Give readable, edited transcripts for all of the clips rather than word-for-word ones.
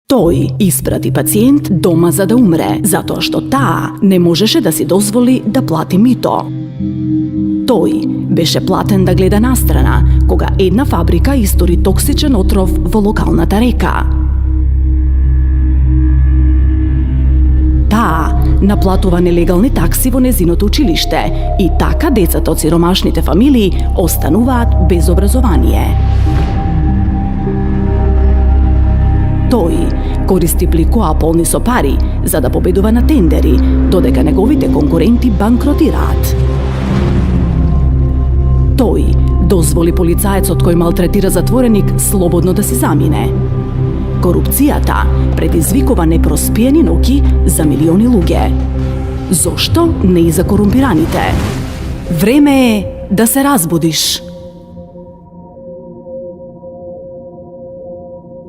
Тој испрати пациент дома за да умре, затоа што таа не можеше да си дозволи да плати мито. Тој беше платен да гледа настрана, кога една фабрика истори токсичен отров во локалната река. Таа наплатува нелегални такси во незиното училиште и така децата од сиромашните фамилии остануваат без образование. Тој користи пликоа полни со пари за да победува на тендери, додека неговите конкуренти банкротираат. Тој дозволи полицаецот кој малтретира затвореник слободно да си замине. Корупцијата предизвикува непроспиени ноќи за милиони луѓе. Зошто не и за корумпираните? Време е да се разбудиш.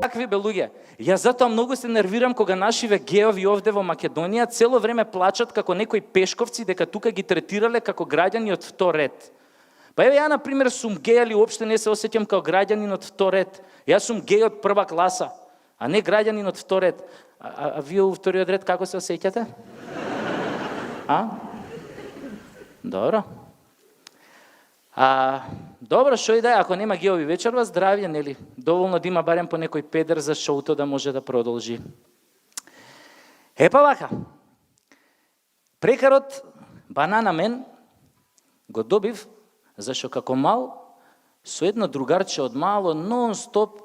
Такви бе луѓе. Јас затоа многу се нервирам кога нашиве геови овде во Македонија цело време плачат како некои пешковци дека тука ги третирале како граѓани од втор ред. Па еве ја на пример сум геј, али уопште не се осеќам како граѓанин од втор ред. Јас сум геј од прва класа, а не граѓанин од втор ред. А вие у вториот ред како се осеќате? Добро. Добро, шо и да е, ако нема геови вечерва, здравје, нели? Доволно да има барем по некој педер за шоуто да може да продолжи. Епа вака. Прекарот банана мен го добив зашто како мал со едно другарче од мало нон-стоп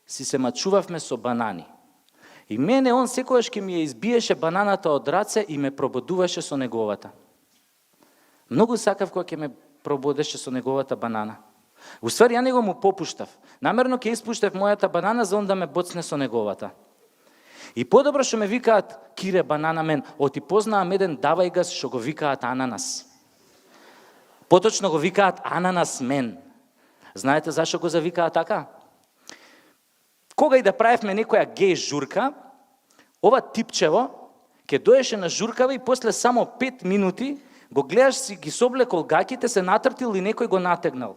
си се мачувавме со банани. И мене он секогаш ке ми ја избиеше бананата од раце и ме пробудуваше со неговата. Многу сакав кога ќе ме пробудеше со неговата банана. Уствари, ја него му попуштав. Намерно ќе испуштав мојата банана за он да ме боцне со неговата. И подобро што ме викаат кире банана мен, оти познаам еден давајгас што го викаат ананас. Поточно го викаат ананас мен. Знаете зашо го завикаат така? Кога и да правевме некоја геј журка, ова типчево ќе доеше на журкава и после само 5 минути го гледаш си ги соблекол гаките, се натртил и некој го натегнал.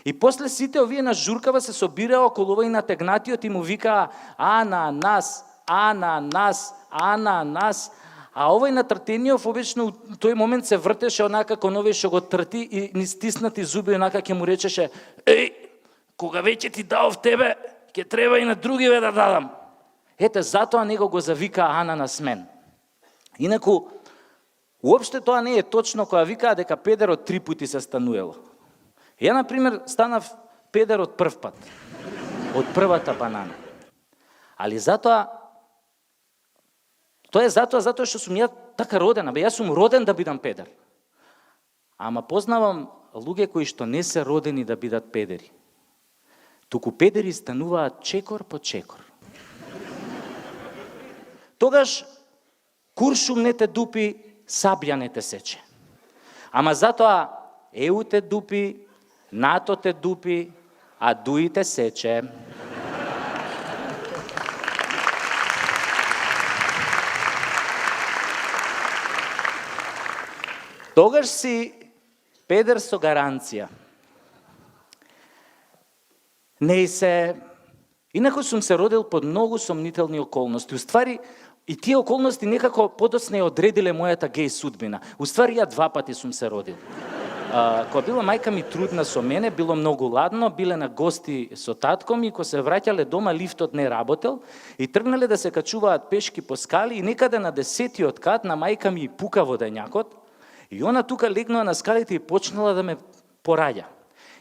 И после сите овие на журкава се собираа околу овој натегнатиот и му викаа ананас, ананас, ананас. А овој натртениот обично у тој момент се вртеше онака кон овој што го трти и ни стиснати зуби онака ќе му речеше еј, кога веќе ти дав тебе, ќе треба и на другиве да дадам. Ете, затоа него го завика ананас мен. Инаку, уопште тоа не е точно кога викаа дека педерот 3 пати се стануело. Ја, например, станав педер од прв пат. Од првата банана. Али затоа, тоа е затоа што сум ја така родена. Јас сум роден да бидам педер. Ама познавам луѓе кои што не се родени да бидат педери. Туку педери стануваат чекор по чекор. Тогаш куршум не те дупи, сабја не те сече. Ама затоа ЕУ те дупи, НАТО те дупи, а ДУИ те сече. Тогаш си педер со гаранција. Не се... Инаку сум се родил под многу сомнителни околности. Уствари, и тие околности некако подоцна ја одредиле мојата геј судбина. Уствари, ја 2 пати сум се родил. Кога била мајка ми трудна со мене, било многу ладно, биле на гости со татко ми, кога се враќале дома, лифтот не работел и тргнале да се качуваат пешки по скали и некаде на 10-тиот кат на мајка ми пука водењакот и она тука легнала на скалите и почнала да ме пораѓа.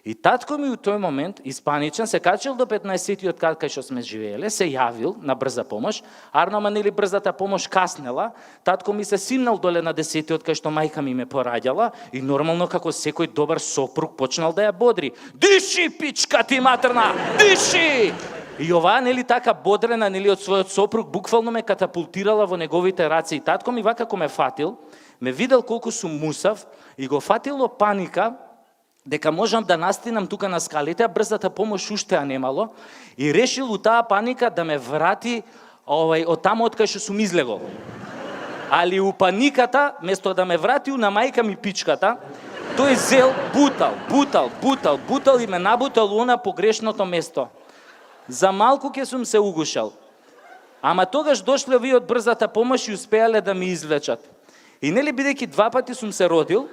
И татко ми у тој момент, испаничен, се качил до 15-тиот кат кај што сме живееле, се јавил на брза помош, арнома нели брзата помош каснела, татко ми се симнал доле на 10-тиот кај што мајка ми ме пораѓала и нормално како секој добар сопруг почнал да ја бодри. Диши, пичка ти матерна, диши! И оваа нели така бодрена нели од својот сопруг буквално ме катапултирала во неговите раце и татко ми вака како ме фатил, ме видел колку сум мусав и го фатило паника дека можам да настинам тука на скалите, а брзата помош уште ја немало, и решил у таа паника да ме врати од таму од кај што сум излегол. Али у паниката, место да ме врати на мајка ми пичката, тој зел бутал и ме набутал на погрешното место. За малку ќе сум се угушал. Ама тогаш дошле овие од брзата помош и успеале да ми извлечат. И нели бидејќи 2 пати сум се родил,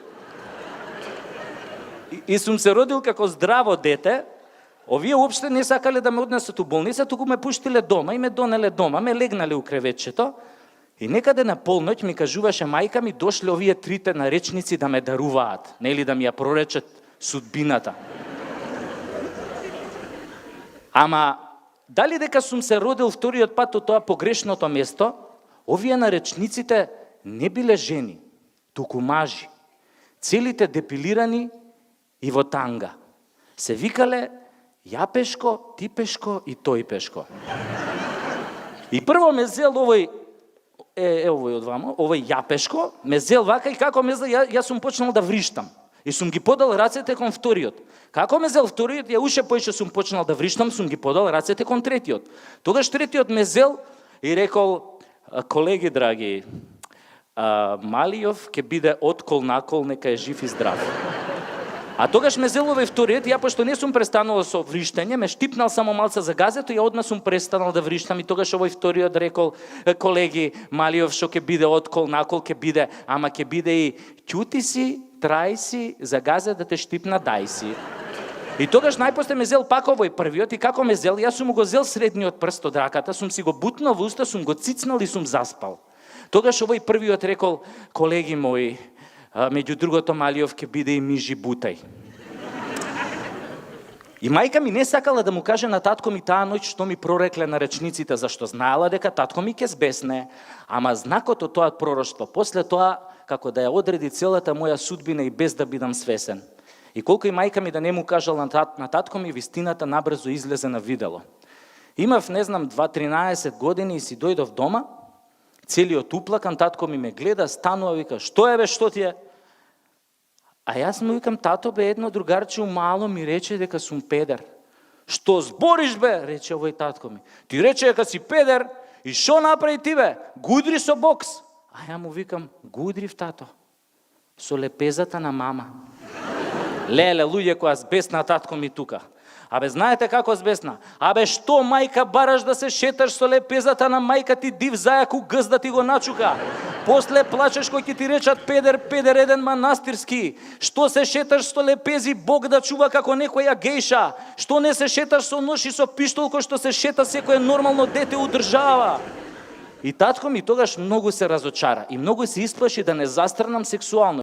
и сум се родил како здраво дете, овие уопште не сакале да ме однесат у болница, туку ме пуштиле дома и ме донеле дома, ме легнале у креветчето. И некаде на полноќ ми кажуваше мајка ми, дошле овие 3 наречници да ме даруваат, нели да ми ја проречат судбината. Ама дали дека сум се родил вториот пат од тоа погрешното место, овие наречниците не биле жени, туку мажи, целите депилирани и во танга. Се викале Јапешко, Типешко и Тојпешко. И прво ме зел овој, овој од вама, овој Јапешко, ме зел вака и како ме зел, јас сум почнал да вриштам. И сум ги подал рацете кон вториот. Како ме зел вториот, ја уште поише сум почнал да вриштам, сум ги подал рацете кон третиот. Тогаш третиот ме зел и рекол, колеги драги, Малијов ќе биде откол накол, нека е жив и здрав. А тогаш ме зел овој вториот, ја пошто не сум престанал со вриштање, ме штипнал само малце за газето и ја одма сум престанал да вриштам и тогаш овој вториот рекол, колеги, Малијов што ќе биде откол накол, ќе биде, ама ќе биде и ќути си, трај си, за газет да те штипна, дај си. И тогаш најпосле ме зел пак овој првиот и како ме зел, јас сум го зел средниот прст од раката, сум си го бутнал во уста, сум го цицнал и сум заспал. Тогаш овој првиот рекол, колеги мои, меѓу другото Малијов ќе биде и мижи бутај. И мајка ми не сакала да му каже на татко ми таа ноќ што ми прорекле на речниците, зашто знаела дека татко ми ќе збесне, ама знакот од тоа пророштво, после тоа, како да ја одреди целата моја судбина и без да бидам свесен. И колку и мајка ми да не му кажала на татко ми, вистината набрзо излезе на видело. Имав, не знам, 2-13 години и си дојдов дома, целиот уплакан, татко ми ме гледа, станува, вика, што е бе, што ти е? А јас му викам, тато бе, едно другарче мало ми рече дека сум педер. Што збориш бе, рече овој татко ми. Ти рече дека си педер и што направи ти бе? Гудри со бокс. А ја му викам, гудрив тато, со лепезата на мама. Леле, луѓе која збесна татко ми тука. Абе, знаете како збесна? Абе, што мајка бараш да се шеташ со лепезата на мајка ти, див зајак у гъз да ти го начука? После плачеш кој ќе ти речат педер, педер еден манастирски. Што се шеташ со лепези, Бог да чува како некоја гејша? Што не се шеташ со нож и со пиштол кој што се шета секој нормално дете у држава? И татко ми тогаш многу се разочара и многу се исплаши да не застрнам сексуално.